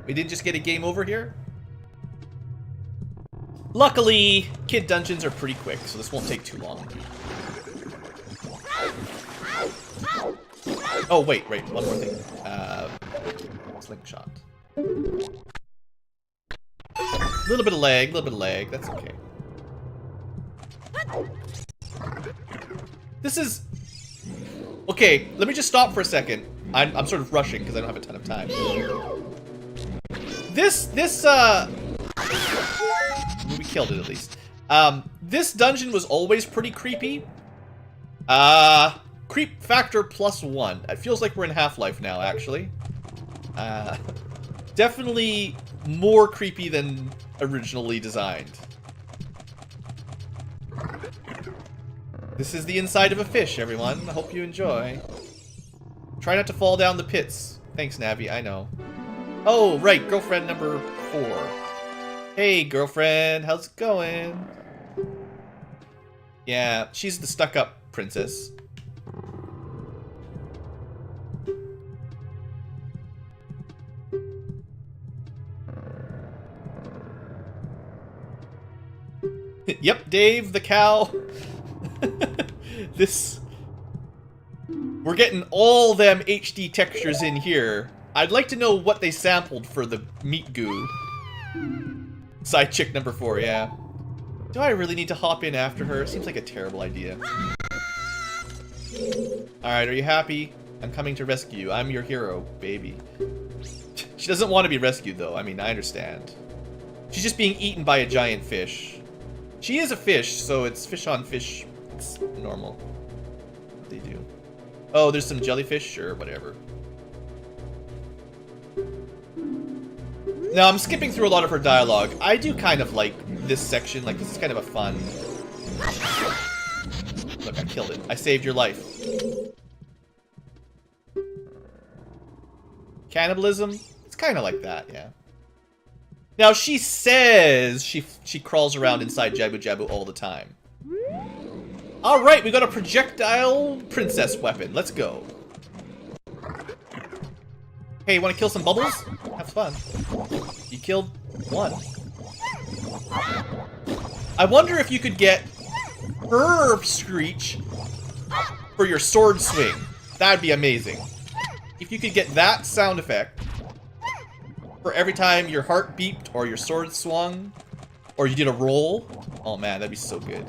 We didn't just get a game over here? Luckily, kid dungeons are pretty quick, so this won't take too long. Oh, wait, one more thing. Slingshot. A little bit of lag, that's okay. This is... Okay, let me just stop for a second. I'm sort of rushing because I don't have a ton of time. We killed it at least. This dungeon was always pretty creepy. Creep factor +1. It feels like we're in Half-Life now, actually. Definitely more creepy than originally designed. This is the inside of a fish, everyone. I hope you enjoy. Try not to fall down the pits. Thanks, Navi, I know. Oh, right, girlfriend number 4. Hey, girlfriend, how's it going? Yeah, she's the stuck-up princess. Yep, Dave, the cow. We're getting all them HD textures in here. I'd like to know what they sampled for the meat goo. Side chick number 4, yeah. Do I really need to hop in after her? Seems like a terrible idea. Alright, are you happy? I'm coming to rescue you. I'm your hero, baby. She doesn't want to be rescued, though. I mean, I understand. She's just being eaten by a giant fish. She is a fish, so it's fish on fish. It's normal. What they do. Oh, there's some jellyfish? Sure, whatever. Now, I'm skipping through a lot of her dialogue. I do kind of like this section. Like, this is kind of a fun... Look, I killed it. I saved your life. Cannibalism? It's kind of like that, yeah. Now, she says she crawls around inside Jabu Jabu all the time. Alright, we got a projectile princess weapon. Let's go. Hey, you want to kill some bubbles? Have fun. You killed one. I wonder if you could get her screech for your sword swing. That'd be amazing. If you could get that sound effect for every time your heart beeped or your sword swung or you did a roll. Oh man, that'd be so good.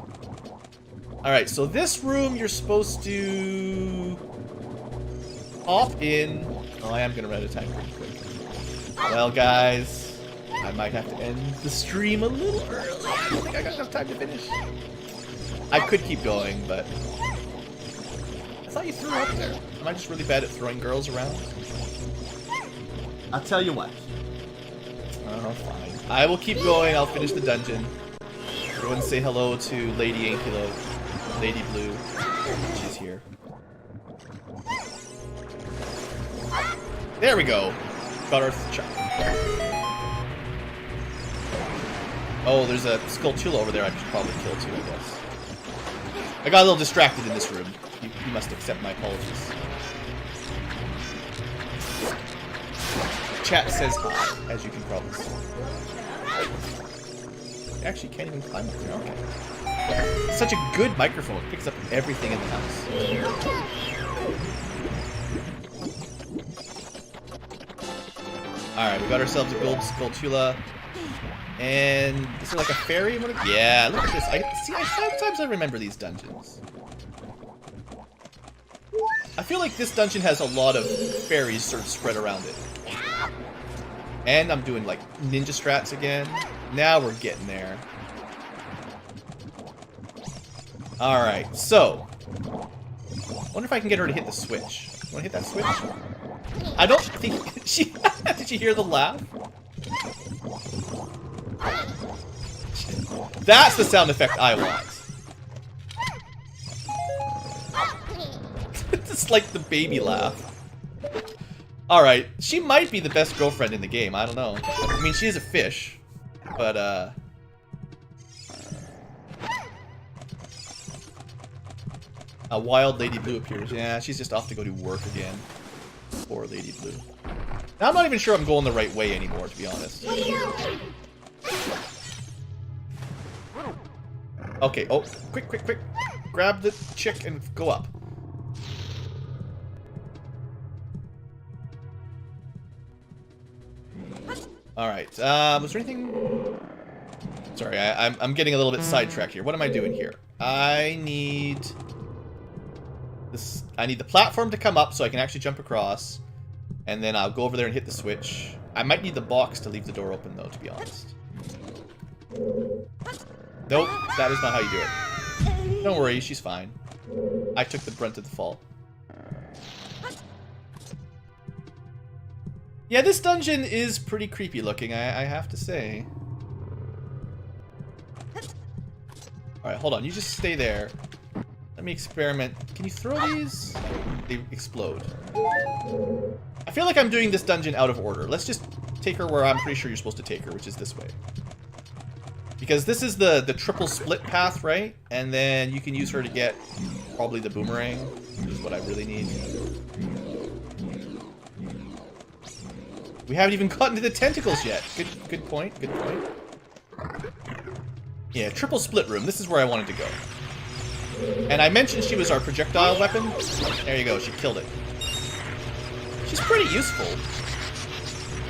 Alright, so this room you're supposed to hop in. Oh, I am gonna run out of time pretty quick. Well, guys, I might have to end the stream a little early. I don't think I got enough time to finish. I could keep going, but I thought you threw up there. Am I just really bad at throwing girls around? I'll tell you what. Oh, fine. I will keep going. I'll finish the dungeon. Everyone say hello to Lady Ankylo. Lady Blue. She's here. There we go. Got our chop. Oh, there's a Skulltula over there I should probably kill too, I guess. I got a little distracted in this room. You must accept my apologies. Chat says hi, as you can probably see. I actually can't even climb up there, okay. It's such a good microphone, it picks up everything in the house. Alright, we got ourselves a gold Skulltula. And is it like a fairy? Yeah, look at this. Sometimes I remember these dungeons. I feel like this dungeon has a lot of fairies sort of spread around it. And I'm doing like ninja strats again. Now we're getting there. Alright, so. I wonder if I can get her to hit the switch. You wanna hit that switch? I don't think she... Did you hear the laugh? That's the sound effect I want. It's like the baby laugh. Alright, she might be the best girlfriend in the game, I don't know. I mean, she is a fish, but a wild Lady Blue appears. Yeah, she's just off to go do work again. Poor Lady Blue. Now, I'm not even sure I'm going the right way anymore, to be honest. Okay, oh, quick, quick, quick. Grab the chick and go up. Alright, was there anything... Sorry, I'm getting a little bit sidetracked here. What am I doing here? I need the platform to come up so I can actually jump across. And then I'll go over there and hit the switch. I might need the box to leave the door open, though, to be honest. Nope, that is not how you do it. Don't worry, she's fine. I took the brunt of the fall. Yeah, this dungeon is pretty creepy looking, I have to say. Alright, hold on, you just stay there. Let me experiment. Can you throw these? They explode. I feel like I'm doing this dungeon out of order. Let's just take her where I'm pretty sure you're supposed to take her, which is this way. Because this is the triple split path, right? And then you can use her to get probably the boomerang, which is what I really need. We haven't even gotten to the tentacles yet. Good point, good point. Yeah, triple split room. This is where I wanted to go. And I mentioned she was our projectile weapon. There you go, she killed it. She's pretty useful.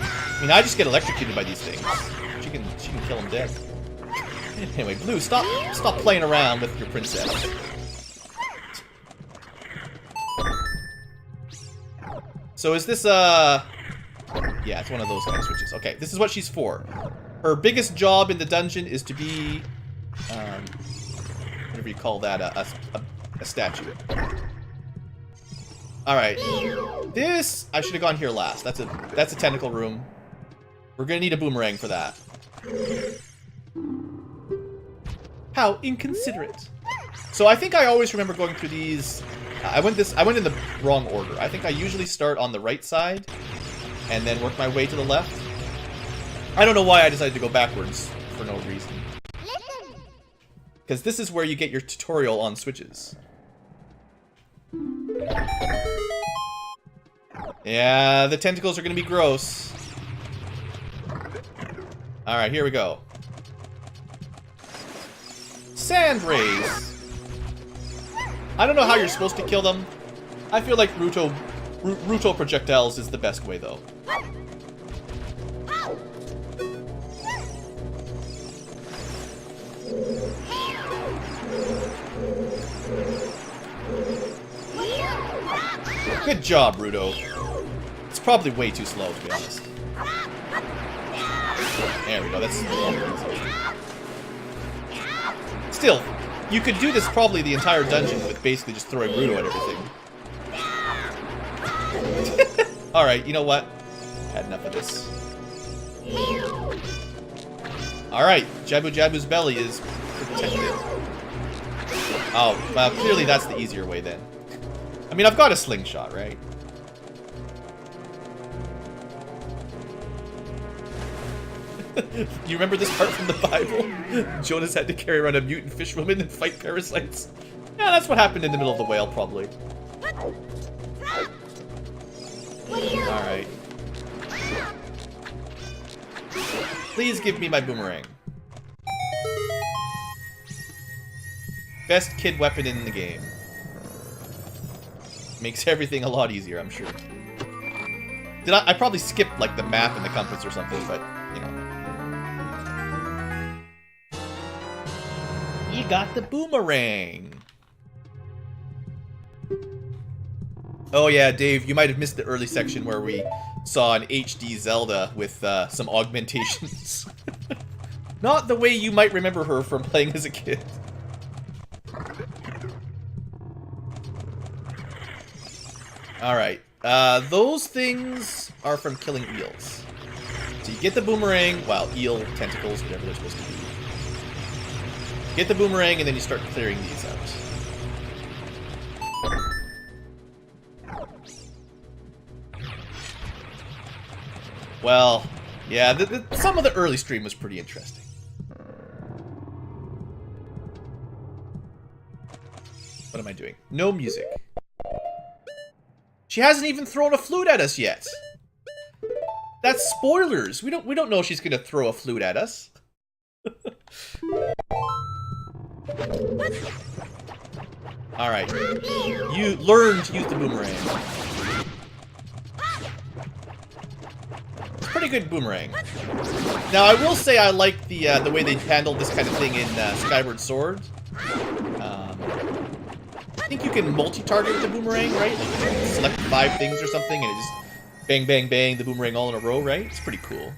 I mean, I just get electrocuted by these things. She can kill them dead. Anyway, Blue, stop playing around with your princess. So is this yeah, it's one of those kind of switches. Okay, this is what she's for. Her biggest job in the dungeon is to be whatever you call that, a statue. Alright. This I should have gone here last. That's a tentacle room. We're gonna need a boomerang for that. How inconsiderate. So I think I always remember going through these. I went in the wrong order. I think I usually start on the right side and then work my way to the left. I don't know why I decided to go backwards for no reason. Because this is where you get your tutorial on switches. Yeah, the tentacles are gonna be gross. Alright, here we go. Sand rays. I don't know how you're supposed to kill them. I feel like Ruto projectiles is the best way, though. Good job, Ruto. It's probably way too slow, to be honest. There we go, that's still, you could do this probably the entire dungeon with basically just throwing Ruto at everything. Alright, you know what? Had enough of this. Alright, Jabu Jabu's belly is protected. Oh, well, clearly that's the easier way then. I mean, I've got a slingshot, right? You remember this part from the Bible? Jonas had to carry around a mutant fish woman and fight parasites. Yeah, that's what happened in the middle of the whale, probably. Alright. Please give me my boomerang. Best kid weapon in the game. Makes everything a lot easier, I'm sure. I probably skipped, like, the map and the compass or something, but, you know. You got the boomerang! Oh yeah, Dave, you might have missed the early section where we saw an HD Zelda with some augmentations. Not the way you might remember her from playing as a kid. Alright, those things are from killing eels. So you get the boomerang, well, eel tentacles, whatever they're supposed to be. Get the boomerang, and then you start clearing these out. Well, yeah, some of the early stream was pretty interesting. What am I doing? No music. She hasn't even thrown a flute at us yet. That's spoilers. We don't know she's gonna throw a flute at us. Alright. You learn to use the boomerang. It's a pretty good boomerang. Now, I will say I like the way they handled this kind of thing in Skyward Sword. I think you can multi-target with the boomerang, right? Like, you can select 5 things or something, and it just bang, bang, bang, the boomerang all in a row, right? It's pretty cool.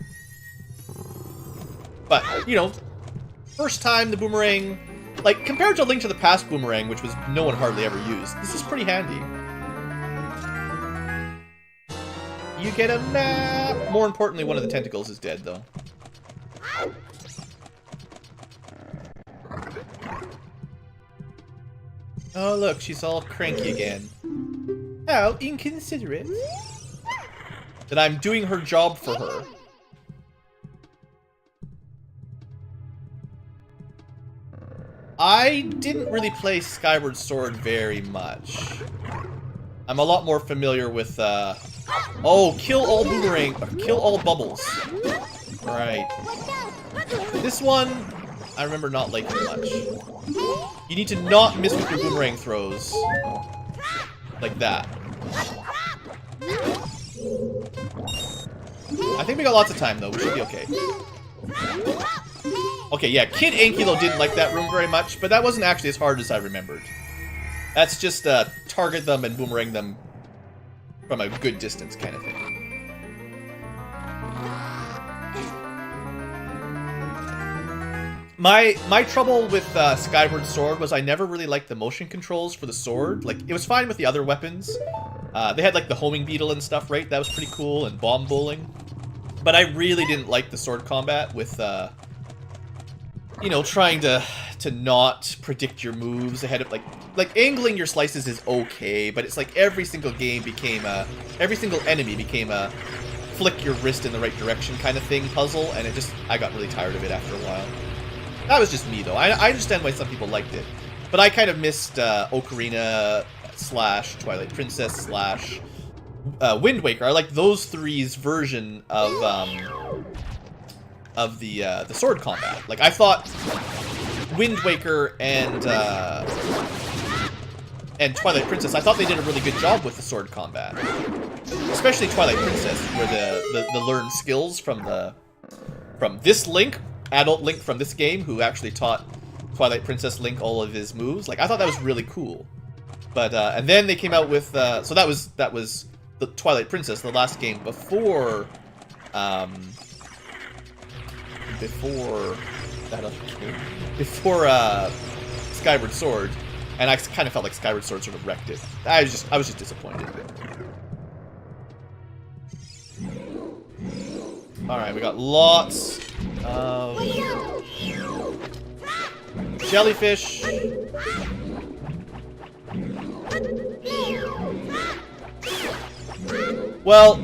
But, you know, first time the boomerang, like, compared to Link to the Past boomerang, which was no one hardly ever used, this is pretty handy. You get a map! More importantly, one of the tentacles is dead, though. Oh, look, she's all cranky again. How inconsiderate. That I'm doing her job for her. I didn't really play Skyward Sword very much. I'm a lot more familiar with, oh, kill all boomerang, kill all bubbles. Right. This one, I remember not liking much. You need to not miss with your boomerang throws. Like that. I think we got lots of time, though. We should be okay. Okay, yeah, Kid Ankylo didn't like that room very much, but that wasn't actually as hard as I remembered. That's just target them and boomerang them from a good distance kind of thing. My trouble with Skyward Sword was I never really liked the motion controls for the sword. Like, it was fine with the other weapons. They had, like, the homing beetle and stuff, right? That was pretty cool, and bomb bowling. But I really didn't like the sword combat with, you know, trying to not predict your moves ahead of, like angling your slices is okay, but it's like every single game became every single enemy became a flick your wrist in the right direction kind of thing puzzle, and I got really tired of it after a while. That was just me, though. I understand why some people liked it. But I kind of missed Ocarina / Twilight Princess / Wind Waker. I like those three's version of the sword combat. Like, I thought Wind Waker and Twilight Princess, I thought they did a really good job with the sword combat. Especially Twilight Princess, where the learned skills from this Link, adult Link from this game, who actually taught Twilight Princess Link all of his moves. Like, I thought that was really cool. But and then they came out with so that was the Twilight Princess, the last game before that other game, before Skyward Sword, and I kind of felt like Skyward Sword sort of wrecked it. I was just disappointed. All right, we got lots of jellyfish. Well,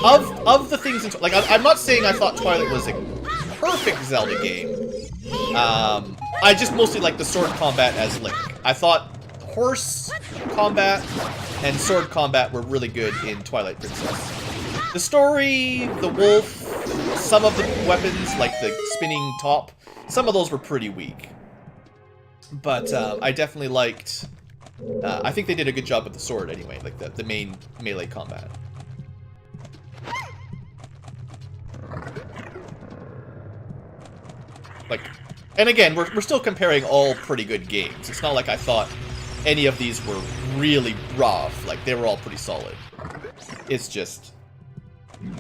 of the things, like, I'm not saying I thought Twilight was a perfect Zelda game. I just mostly like the sword combat as Link. I thought horse combat and sword combat were really good in Twilight Princess. The story, the wolf, some of the weapons, like the spinning top, some of those were pretty weak. But I definitely liked... I think they did a good job with the sword anyway, like the main melee combat. Like, and again, we're still comparing all pretty good games. It's not like I thought any of these were really rough. Like, they were all pretty solid. It's just...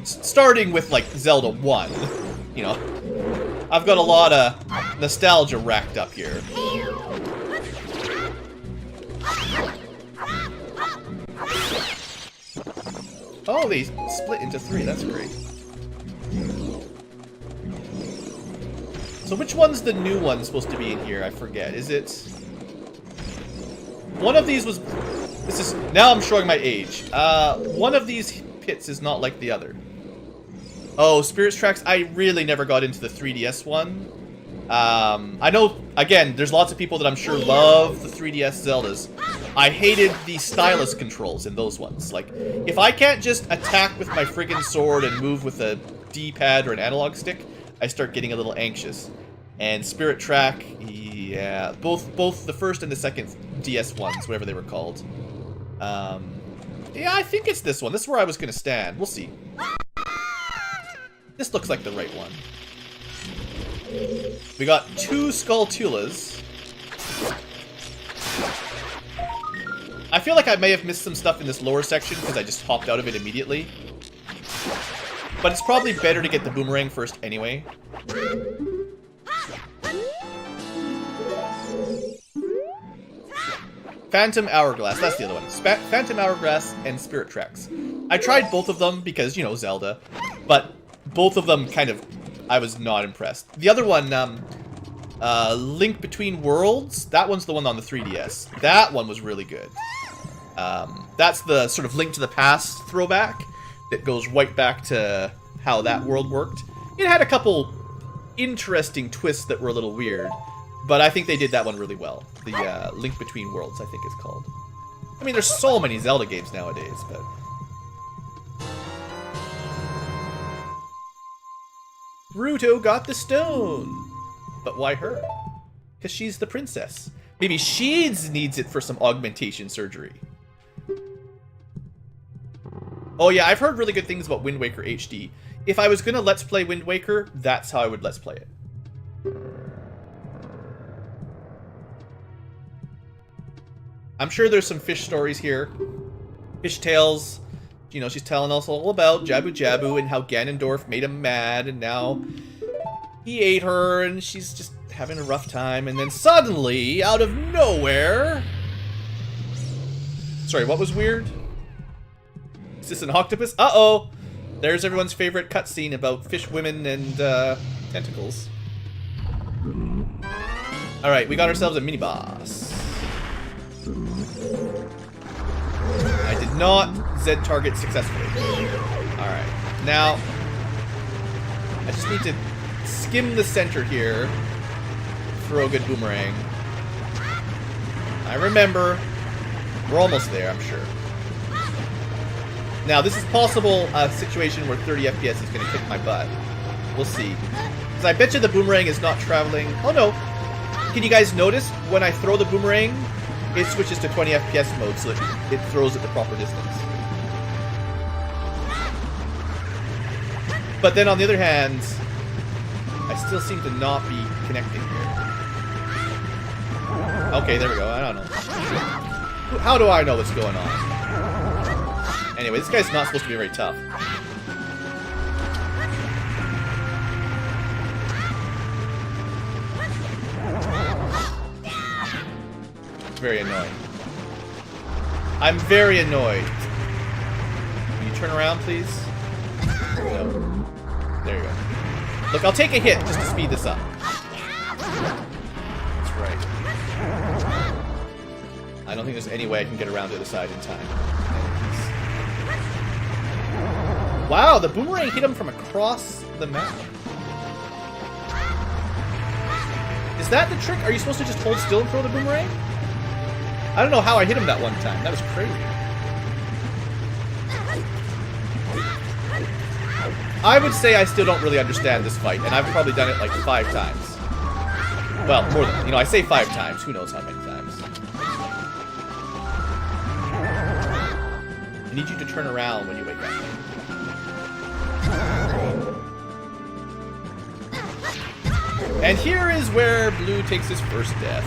starting with, like, Zelda 1, you know. I've got a lot of nostalgia racked up here. Oh, they split into 3. That's great. So which one's the new one supposed to be in here? I forget. Is it... one of these was... this is... now I'm showing my age. One of these pits is not like the other. Oh, Spirit's Tracks. I really never got into the 3DS one. I know, again, there's lots of people that I'm sure love the 3DS Zeldas. I hated the stylus controls in those ones. Like, if I can't just attack with my friggin' sword and move with a D-pad or an analog stick, I start getting a little anxious. And Spirit Track, yeah, both the first and the second DS ones, whatever they were called. Yeah, I think it's this one. This is where I was gonna stand. We'll see. This looks like the right one. We got 2 Skulltulas. I feel like I may have missed some stuff in this lower section because I just hopped out of it immediately. But it's probably better to get the boomerang first anyway. Phantom Hourglass, that's the other one. Phantom Hourglass and Spirit Tracks. I tried both of them because, you know, Zelda. But both of them kind of, I was not impressed. The other one, Link Between Worlds, that one's the one on the 3DS. That one was really good. That's the sort of Link to the Past throwback that goes right back to how that world worked. It had a couple interesting twists that were a little weird, but I think they did that one really well. The Link Between Worlds, I think it's called. I mean, there's so many Zelda games nowadays, but... Ruto got the stone! But why her? Because she's the princess. Maybe she needs it for some augmentation surgery. Oh yeah, I've heard really good things about Wind Waker HD. If I was gonna Let's Play Wind Waker, that's how I would Let's Play it. I'm sure there's some fish stories here. Fish tales. You know, she's telling us all about Jabu Jabu and how Ganondorf made him mad, and now he ate her, and she's just having a rough time, and then suddenly, out of nowhere... Sorry, what was weird? Is this an octopus? Uh-oh! There's everyone's favorite cutscene about fish women and tentacles. Alright, we got ourselves a mini-boss. I did not Z-target successfully. Alright, now... I just need to skim the center here. Throw a good boomerang. I remember. We're almost there, I'm sure. Now, this is possible a situation where 30 FPS is going to kick my butt. We'll see. Because I bet you the boomerang is not traveling... Oh, no. Can you guys notice when I throw the boomerang, it switches to 20 FPS mode so that it throws at the proper distance. But then on the other hand, I still seem to not be connecting here. Okay, there we go. I don't know. How do I know what's going on? Anyway, this guy's not supposed to be very tough. It's very annoying. I'm very annoyed. Can you turn around, please? No. There you go. Look, I'll take a hit just to speed this up. That's right. I don't think there's any way I can get around to the other side in time. Wow, the boomerang hit him from across the map. Is that the trick? Are you supposed to just hold still and throw the boomerang? I don't know how I hit him that one time. That was crazy. I would say I still don't really understand this fight, and I've probably done it like 5 times. Well, more than, you know, I say 5 times. Who knows how many times. I need you to turn around when you wake up. And here is where Blue takes his first death.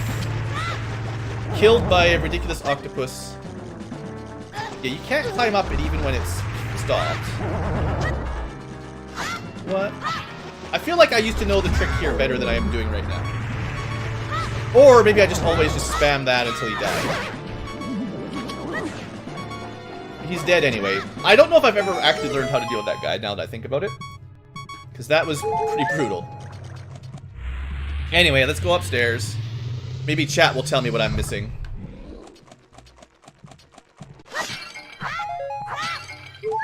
Killed by a ridiculous octopus. Yeah, you can't climb up it even when it's stopped. What? I feel like I used to know the trick here better than I am doing right now. Or maybe I just always just spam that until he died. He's dead anyway. I don't know if I've ever actually learned how to deal with that guy now that I think about it. Because that was pretty brutal. Anyway, let's go upstairs. Maybe chat will tell me what I'm missing.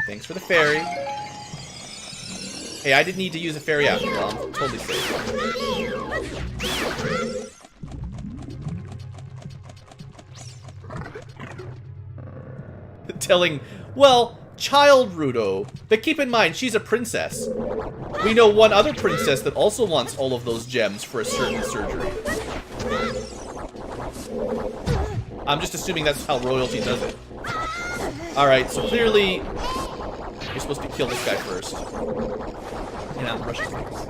Thanks for the fairy. Hey, I didn't need to use a fairy after all. I'm totally safe. telling, well, child Rudo. But keep in mind, she's a princess. We know one other princess that also wants all of those gems for a certain surgery. I'm just assuming that's how royalty does it. Alright, so clearly you're supposed to kill this guy first. And I'm rushing things.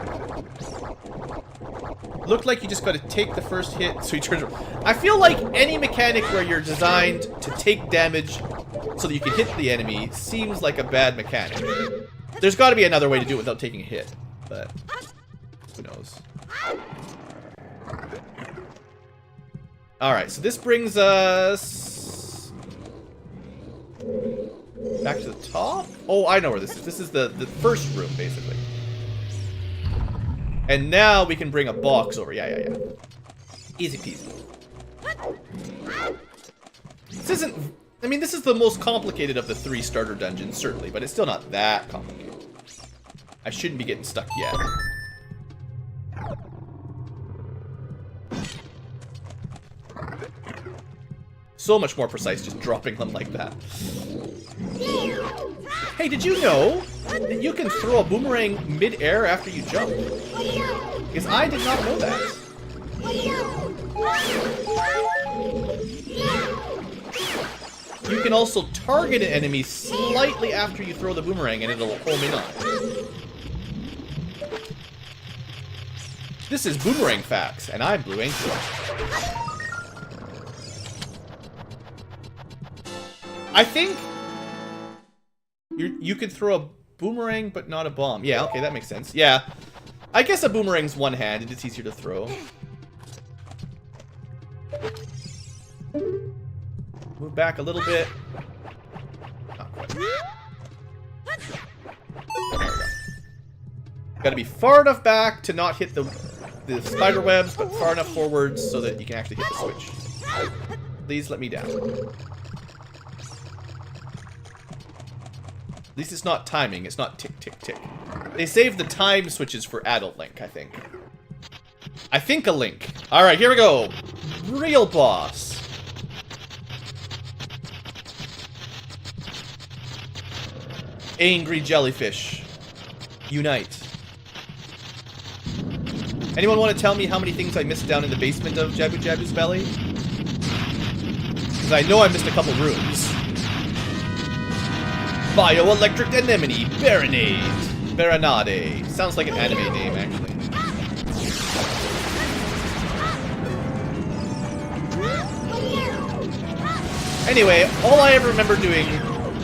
Looked like you just got to take the first hit, so he turns around. I feel like any mechanic where you're designed to take damage so that you can hit the enemy seems like a bad mechanic. There's got to be another way to do it without taking a hit, but who knows. Alright, so this brings us back to the top? Oh, I know where this is. This is the first room, basically. And now we can bring a box over. Yeah. Easy peasy. This isn't... I mean, this is the most complicated of the 3 starter dungeons, certainly, but it's still not that complicated. I shouldn't be getting stuck yet. So much more precise just dropping them like that. Hey, did you know that you can throw a boomerang mid-air after you jump? Because I did not know that. You can also target an enemy slightly after you throw the boomerang and it'll home in on it. This is Boomerang Facts, and I'm Blue Angel. I think you could throw a boomerang, but not a bomb. Yeah, okay, that makes sense. Yeah, I guess a boomerang's one-handed. It's easier to throw. Move back a little bit. Not quite. There we go. Gotta be far enough back to not hit the spider webs, but far enough forwards so that you can actually hit the switch. Please let me down. At least it's not timing. It's not tick, tick, tick. They saved the time switches for adult Link, I think. I think a Link. Alright, here we go. Real boss. Angry jellyfish. Unite. Anyone want to tell me how many things I missed down in the basement of Jabu Jabu's belly? Because I know I missed a couple rooms. Bioelectric Anemone Baronade. Baronade. Sounds like an anime name, actually. Anyway, all I ever remember doing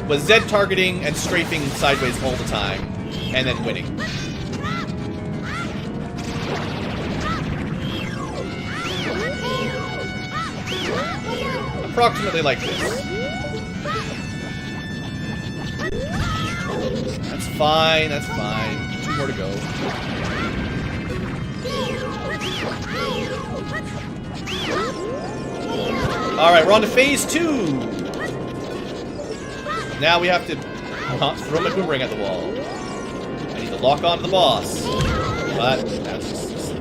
was Z targeting and strafing sideways all the time, and then winning. Approximately like this. That's fine, that's fine. 2 more to go. Alright, we're on to phase 2. Now we have to not throw my boomerang at the wall. I need to lock onto the boss. But that's just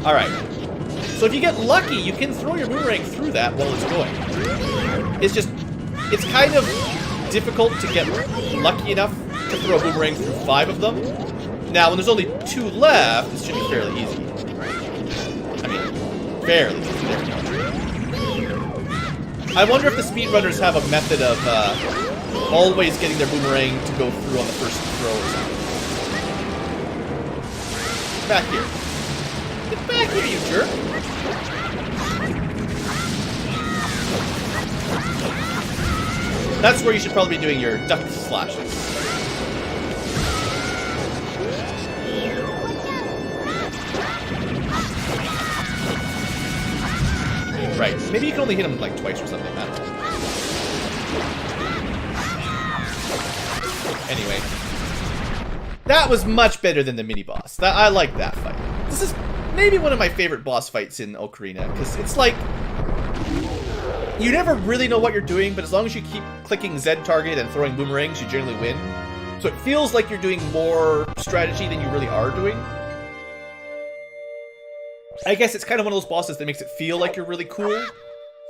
alright. So if you get lucky, you can throw your boomerang through that while it's going. It's kind of difficult to get lucky enough to throw a boomerang through 5 of them. Now, when there's only 2 left, this should be fairly easy. I mean, fairly easy. There we go. I wonder if the speedrunners have a method of always getting their boomerang to go through on the first throw or something. Get back here. Get back here, you jerk! That's where you should probably be doing your duck slashes. Right, maybe you can only hit him like twice or something, I don't know. Anyway. That was much better than the mini-boss. I like that fight. This is maybe one of my favorite boss fights in Ocarina, because it's like... You never really know what you're doing, but as long as you keep clicking Z target and throwing boomerangs, you generally win. So it feels like you're doing more strategy than you really are doing. I guess it's kind of one of those bosses that makes it feel like you're really cool.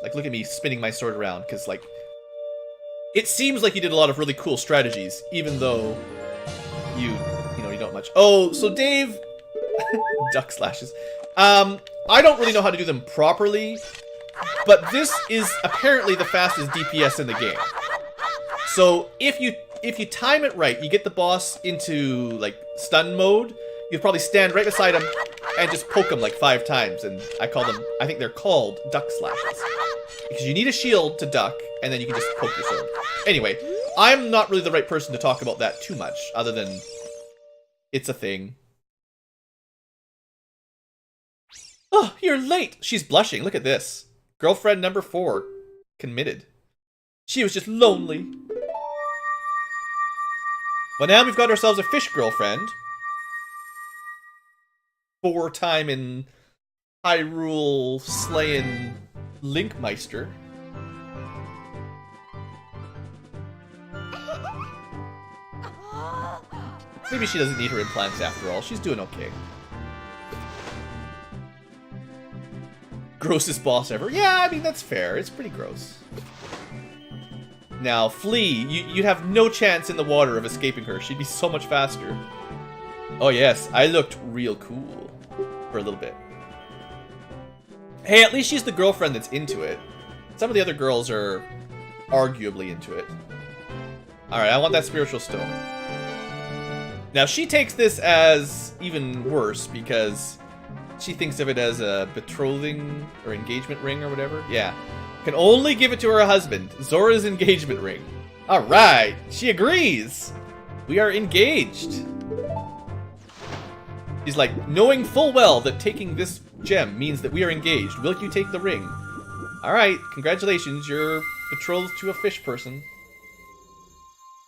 Like, look at me spinning my sword around, because, like, It seems like you did a lot of really cool strategies, even though you don't much. Oh, so Dave, duck slashes. I don't really know how to do them properly, but this is apparently the fastest DPS in the game. So if you time it right, you get the boss into like stun mode. You'd probably stand right beside him and just poke him like 5 times, and I think they're called duck slashes. Because you need a shield to duck, and then you can just poke your sword. Anyway, I'm not really the right person to talk about that too much, other than it's a thing. Oh, you're late! She's blushing, look at this. Girlfriend number 4. Committed. She was just lonely. Well, now we've got ourselves a fish girlfriend. 4-time in Hyrule slaying Linkmeister. Maybe she doesn't need her implants after all. She's doing okay. Grossest boss ever. Yeah, I mean, that's fair. It's pretty gross. Now, Flea, you'd have no chance in the water of escaping her. She'd be so much faster. Oh yes, I looked real cool for a little bit. Hey, at least she's the girlfriend that's into it. Some of the other girls are arguably into it. Alright, I want that spiritual stone. Now, she takes this as even worse because she thinks of it as a betrothing or engagement ring or whatever. Yeah. Can only give it to her husband. Zora's engagement ring. Alright, she agrees. We are engaged. He's like, knowing full well that taking this gem means that we are engaged, will you take the ring? Alright, congratulations, you're betrothed to a fish person.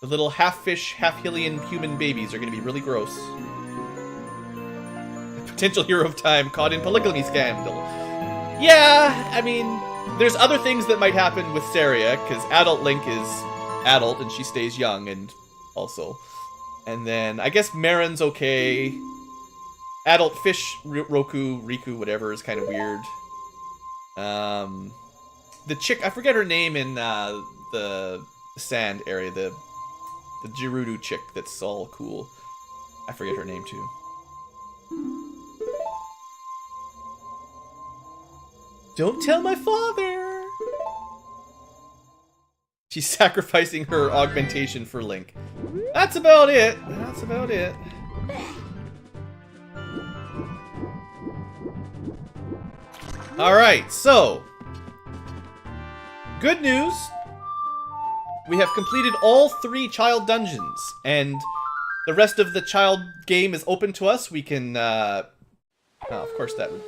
The little half-fish, half-Hylian human babies are going to be really gross. The potential hero of time caught in polygamy scandal. Yeah, I mean, there's other things that might happen with Saria, because adult Link is adult and she stays young, and also. And then, I guess Marin's okay. Adult fish, Riku, whatever, is kind of weird. The chick, I forget her name in the sand area, the Gerudo chick that's all cool. I forget her name too. Don't tell my father! She's sacrificing her augmentation for Link. That's about it. That's about it. Alright, so. Good news. We have completed all 3 child dungeons, and the rest of the child game is open to us. We can, oh, of course that would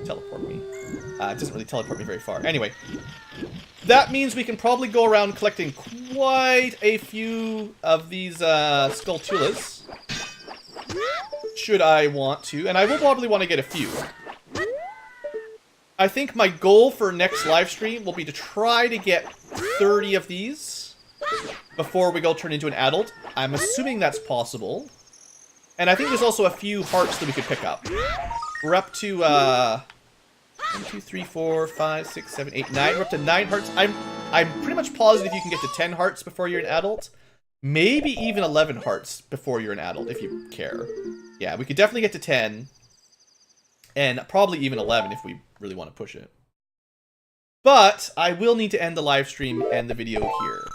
teleport me. It doesn't really teleport me very far. Anyway, that means we can probably go around collecting quite a few of these Skulltulas. Should I want to, and I will probably want to get a few. I think my goal for next live stream will be to try to get 30 of these before we go turn into an adult. I'm assuming that's possible. And I think there's also a few hearts that we could pick up. We're up to, 1, 2, 3, 4, 5, 6, 7, 8, 9. We're up to 9 hearts. I'm pretty much positive you can get to 10 hearts before you're an adult. Maybe even 11 hearts before you're an adult, if you care. Yeah, we could definitely get to 10. And probably even 11 if we really want to push it. But I will need to end the live stream and the video here.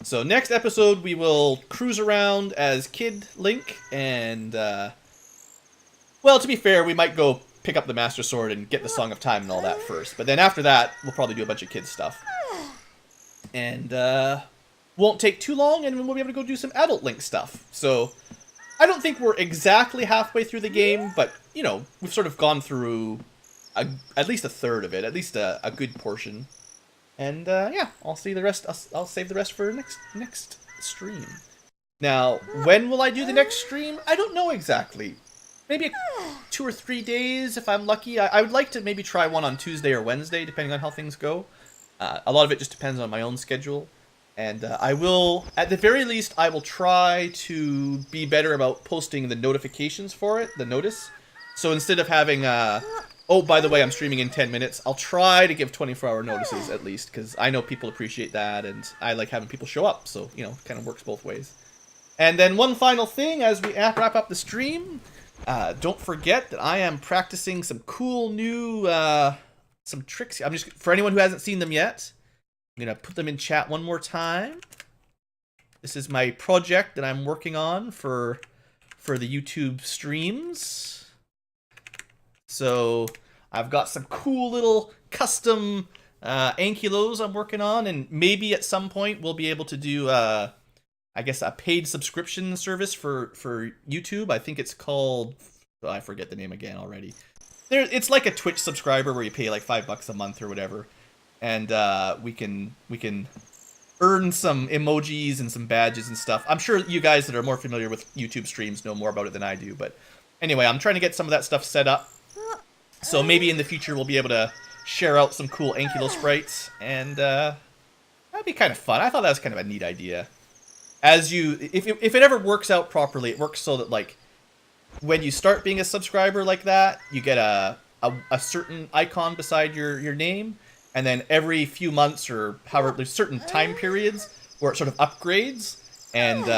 So next episode we will cruise around as Kid Link and, well, to be fair, we might go pick up the Master Sword and get the Song of Time and all that first. But then after that, we'll probably do a bunch of kid stuff. And, won't take too long, and we'll be able to go do some adult Link stuff. So, I don't think we're exactly halfway through the game, but, you know, we've sort of gone through at least a third of it, at least a good portion. And, yeah, I'll see the rest, I'll save the rest for next stream. Now, when will I do the next stream? I don't know exactly. Maybe 2 or 3 days if I'm lucky. I would like to maybe try one on Tuesday or Wednesday, depending on how things go. A lot of it just depends on my own schedule. And I will, at the very least, I will try to be better about posting the notifications for it, the notice. So instead of having, Oh, by the way, I'm streaming in 10 minutes. I'll try to give 24-hour notices at least, because I know people appreciate that, and I like having people show up, so, you know, it kind of works both ways. And then one final thing as we wrap up the stream, don't forget that I am practicing some cool new, some tricks. I'm just, for anyone who hasn't seen them yet, I'm going to put them in chat one more time. This is my project that I'm working on for the YouTube streams. So I've got some cool little custom Ankylos I'm working on, and maybe at some point we'll be able to do, I guess, a paid subscription service for YouTube. I think it's called, I forget the name again already. It's like a Twitch subscriber where you pay like $5 a month or whatever, and we can earn some emojis and some badges and stuff. I'm sure you guys that are more familiar with YouTube streams know more about it than I do, but anyway, I'm trying to get some of that stuff set up. So maybe in the future we'll be able to share out some cool Ankylo sprites, and that'd be kind of fun. I thought that was kind of a neat idea. As you, if it ever works out properly, it works so that like when you start being a subscriber like that, you get a certain icon beside your name, and then every few months or however, there's certain time periods where it sort of upgrades, and so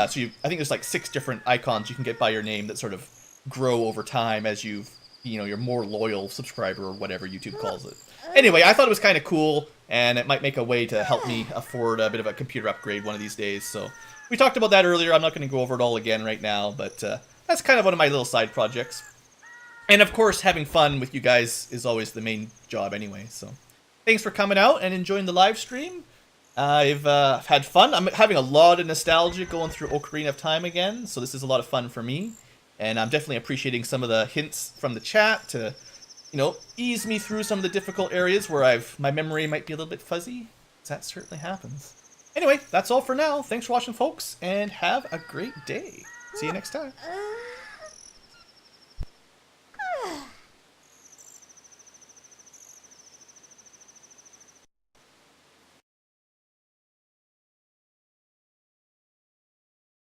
I think there's like 6 different icons you can get by your name that sort of grow over time as you're more loyal subscriber or whatever YouTube calls it. Anyway, I thought it was kind of cool, and it might make a way to help me afford a bit of a computer upgrade one of these days. So we talked about that earlier. I'm not going to go over it all again right now, but that's kind of one of my little side projects. And of course, having fun with you guys is always the main job anyway. So thanks for coming out and enjoying the live stream. I've had fun. I'm having a lot of nostalgia going through Ocarina of Time again, so this is a lot of fun for me. And I'm definitely appreciating some of the hints from the chat to, you know, ease me through some of the difficult areas where my memory might be a little bit fuzzy. That certainly happens. Anyway, that's all for now. Thanks for watching, folks, and have a great day. See you next time.